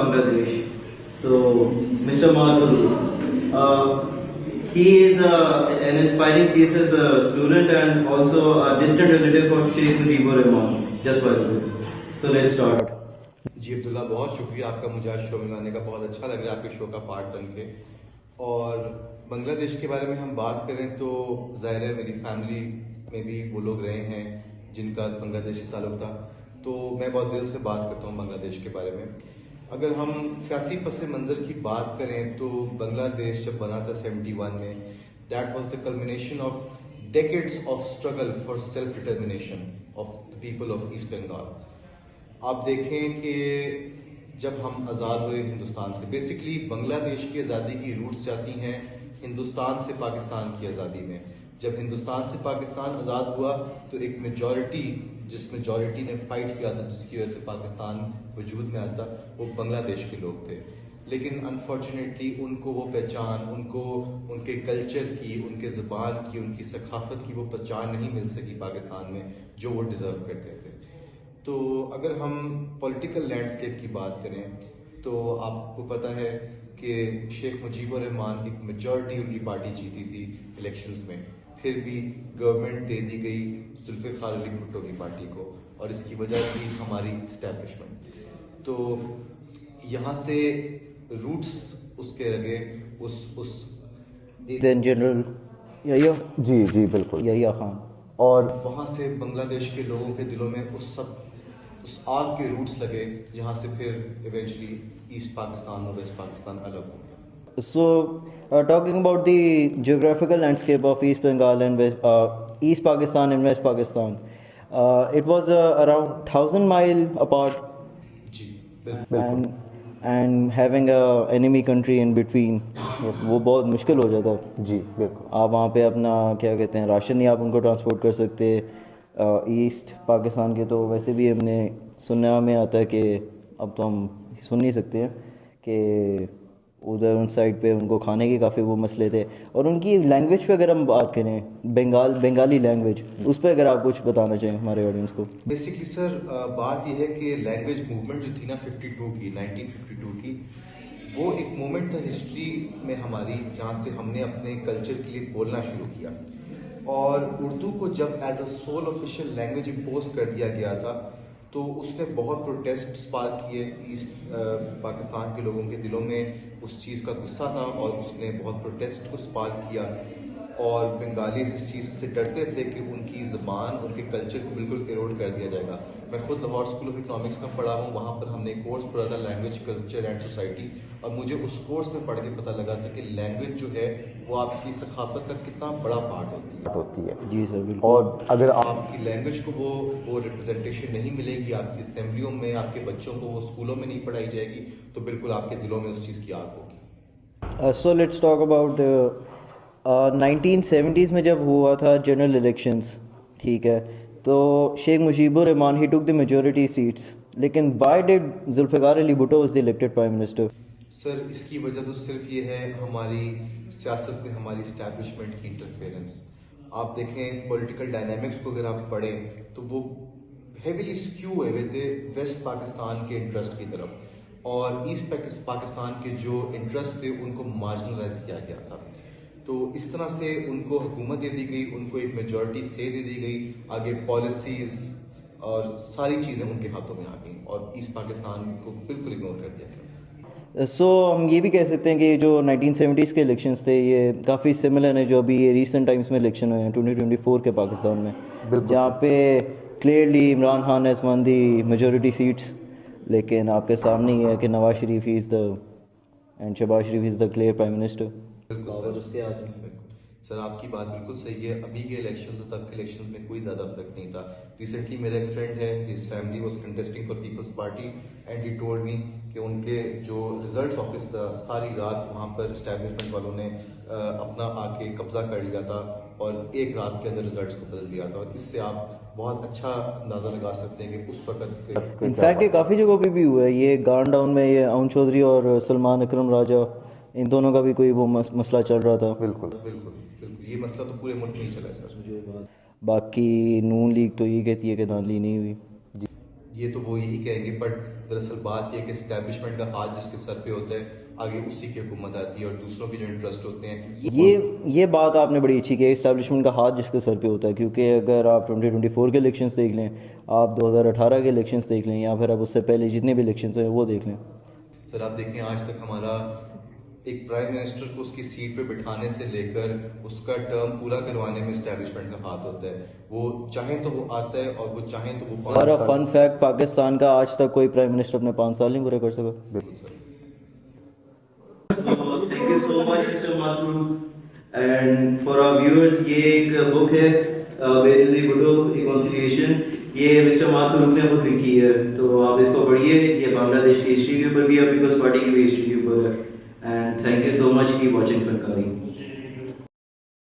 Bangladesh. So, Mr. Mahfouz, he is an aspiring CSS student and also a distant relative of Sheikh Mujibur Rahman. Just by the way. So let's start. جی عبداللہ، بہت شکریہ آپ کا مجھے آج شو میں لانے کا. بہت اچھا لگ رہا ہے آپ کے شو کا پارٹ بن کے. اور بنگلہ دیش کے بارے میں ہم بات کریں تو ظاہر ہے میری فیملی میں بھی وہ لوگ رہے ہیں جن کا بنگلہ دیش سے تعلق تھا، تو میں بہت دل سے بات کرتا ہوں بنگلہ دیش کے بارے میں. اگر ہم سیاسی پس منظر کی بات کریں تو بنگلہ دیش جب بنا تھا 71 میں، that was the culmination of decades of struggle for self determination of the people of East Bengal. آپ دیکھیں کہ جب ہم آزاد ہوئے ہندوستان سے، بیسکلی بنگلہ دیش کی آزادی کی روٹس جاتی ہیں ہندوستان سے پاکستان کی آزادی میں. جب ہندوستان سے پاکستان آزاد ہوا تو ایک میجورٹی، جس میجورٹی نے فائٹ کیا تھا، جس کی وجہ سے پاکستان وجود میں آتا، وہ بنگلہ دیش کے لوگ تھے. لیکن انفارچونیٹلی ان کو وہ پہچان، ان کو ان کے کلچر کی، ان کے زبان کی، ان کی ثقافت کی وہ پہچان نہیں مل سکی پاکستان میں جو وہ ڈیزرو کرتے تھے. تو اگر ہم پولیٹیکل لینڈسکیپ کی بات کریں تو آپ کو پتہ ہے کہ شیخ مجیب الرحمان ایک میجورٹی ان کی پارٹی جیتی تھی الیکشنز میں، پھر بھی گورنمنٹ دے دی گئی ذوالفقار علی بھٹو کی پارٹی کو، اور اس کی وجہ تھی ہماری اسٹیبلشمنٹ. تو یہاں سے روٹس اس کے لگے اس دین جنرل جی بالکل یحییٰ خان، اور وہاں سے بنگلہ دیش کے لوگوں کے دلوں میں اس آگ کے روٹس لگے، جہاں سے پھر ایونچولی ایسٹ پاکستان اور ویسٹ پاکستان الگ ہو گیا. So, talking about the geographical landscape of East Bengal and East Pakistan and West Pakistan, it was around 1,000 miles apart. جی بالکل. And having a enemy country in between, وہ بہت مشکل ہو جاتا. جی بالکل. آپ وہاں پہ اپنا کیا کہتے ہیں راشن نہیں آپ ان کو ٹرانسپورٹ کر سکتے. ایسٹ پاکستان کے تو ویسے بھی ہم نے سننے میں آتا ہے کہ اب تو ہم سن نہیں سکتے ہیں کہ ادھر ان سائڈ پہ ان کو کھانے کے کافی وہ مسئلے تھے. اور ان کی لینگویج پہ اگر ہم بات کریں، بنگالی لینگویج، اس پہ اگر آپ کچھ بتانا چاہیں ہمارے آڈینس کو. بیسکلی سر بات یہ ہے کہ لینگویج موومنٹ جو تھی نا 1952 کی، وہ ایک مومنٹ تھا ہسٹری میں ہماری جہاں سے ہم نے اپنے کلچر کے لیے بولنا شروع کیا. اور اردو کو جب as a civil official language impose کر دیا گیا تھا تو اس نے بہت پروٹیسٹ سپارک کیے. ایسٹ پاکستان کے لوگوں کے دلوں میں اس چیز کا غصہ تھا اور اس نے بہت پروٹیسٹ کو سپارک کیا. اور بنگالیز اس چیز سے ڈرتے تھے کہ ان کی زبان، ان کے کلچر کو بالکل ایروڈ کر دیا جائے گا. میں خود لاہور اسکول آف اکنامکس میں پڑھا ہوں، وہاں پر ہم نے کورس پڑھا تھا لینگویج، کلچر اینڈ سوسائٹی، اور مجھے اس کورس میں پڑھ کے پتہ لگا تھا کہ لینگویج جو ہے وہ آپ کی ثقافت کا کتنا بڑا پارٹ ہوتی ہے. جی سر بالکل. اور اگر آپ کی لینگویج کو وہ ریپرزنٹیشن نہیں ملے گی، آپ کی اسمبلیوں میں، آپ کے بچوں کو وہ اسکولوں میں نہیں پڑھائی جائے گی، تو بالکل آپ کے دلوں میں اس چیز کی آگ ہوگی. So let's talk about 1970s میں جب ہوا تھا جنرل الیکشنز، ٹھیک ہے، تو Sheikh Mujib Rahman he took the majority seats, لیکن why did Zulfikar Ali Bhutto was the elected prime minister? Sir اس کی وجہ تو صرف یہ ہے ہماری سیاست میں ہماری اسٹیبلشمنٹ کی انٹرفیئرنس. آپ دیکھیں پولیٹیکل ڈائنامکس کو اگر آپ پڑھیں تو وہ ہیویلی اسکیو ہوئے ہوئے تھے ویسٹ پاکستان کے انٹرسٹ کی طرف، اور ایسٹ پاکستان کے جو انٹرسٹ تھے ان کو مارجنلائز کیا گیا تھا. تو اس طرح سے ان کو حکومت دے دی گئی، ان کو ایک میجورٹی سے دے دی گئی، آگے پالیسیز اور ساری چیزیں ان کے ہاتھوں میں آ گئیں اور ایسٹ پاکستان کو بالکل اگنور کر دیا گیا. سو ہم یہ بھی کہہ سکتے ہیں کہ جو 1970s کے الیکشنز تھے یہ کافی سملر ہیں جو ابھی یہ ریسنٹ ٹائمز میں الیکشن ہوئے ہیں 2024 کے پاکستان میں، جہاں پہ clearly Imran Khan has won the majority seats, لیکن آپ کے سامنے یہ ہے کہ Nawaz Sharif is the and Shahbaz Sharif is the clear prime minister. بالکل سر آپ کی بات بالکل صحیح ہے. ابھی کے الیکشن اور تب کے الیکشن میں کوئی زیادہ فرق نہیں تھا. ریسنٹلی میرا ایک فرینڈ ہے، his family was contesting for people's party and he told me کہ ان کے جو ریزلٹس آفس تھا ساری رات وہاں پر اسٹیبلشمنٹ والوں نے اپنا آ کے قبضہ کر لیا تھا اور ایک رات کے اندر ریزلٹس کو بدل دیا تھا. اور اس سے آپ بہت اچھا اندازہ لگا سکتے ہیں کہ اس وقت انفیکٹ یہ کافی جگہوں پہ بھی ہوا ہے. یہ گان ڈاؤن میں یہ اون چودھری اور سلمان اکرم راجہ ان دونوں کا بھی کوئی وہ مسئلہ چل رہا تھا. بالکل یہ مسئلہ تو پورے ملک میں ہی چلا ہے سر. باقی نون لیگ تو یہ کہتی ہے کہ دھاندلی نہیں ہوئی. یہ تو وہ یہی کہیں گے، بٹ دراصل بات یہ کہ اسٹیبلشمنٹ کا ہاتھ جس کے سر پہ ہوتا ہے آگے اسی کی حکومت آتی ہے، اور دوسروں کے جو انٹرسٹ ہوتے ہیں یہ بات آپ نے بڑی اچھی کی، اسٹیبلشمنٹ کا ہاتھ جس کے سر پہ ہوتا ہے. کیونکہ اگر آپ 2024 کے الیکشنز دیکھ لیں، آپ 2018 کے الیکشنز دیکھ لیں، یا پھر آپ اس سے پہلے جتنے بھی الیکشنز ہیں وہ دیکھ لیں. سر آپ دیکھیں آج تک ہمارا ایک پرائم منسٹر کو اس کی سیٹ پہ بٹھانے سے لے کر اس کا ٹرم پورا کروانے میں اسٹیبلشمنٹ کا ہاتھ ہوتا ہے. وہ چاہیں تو وہ آتا ہے، اور وہ چاہیں تو وہ سارا فن فیکٹ، پاکستان کا آج تک کوئی پرائم منسٹر اپنے 5 سال نہیں پورے کر سکا. بالکل سر. So, thank you so much, Mr. Mathur. And for our viewers, یہ ایک بک ہے Where is the Bhutto Reconciliation. یہ مسٹر ماتھور نے خود لکھی ہے، تو آپ اس کو پڑھیے. یہ بنگلہ دیش کی ہسٹری کے اوپر بھی ہے، پیپلز پارٹی کی بھی ہسٹری کے اوپر ہے. اینڈ تھینک یو سو مچ کی واچنگ فنکاری.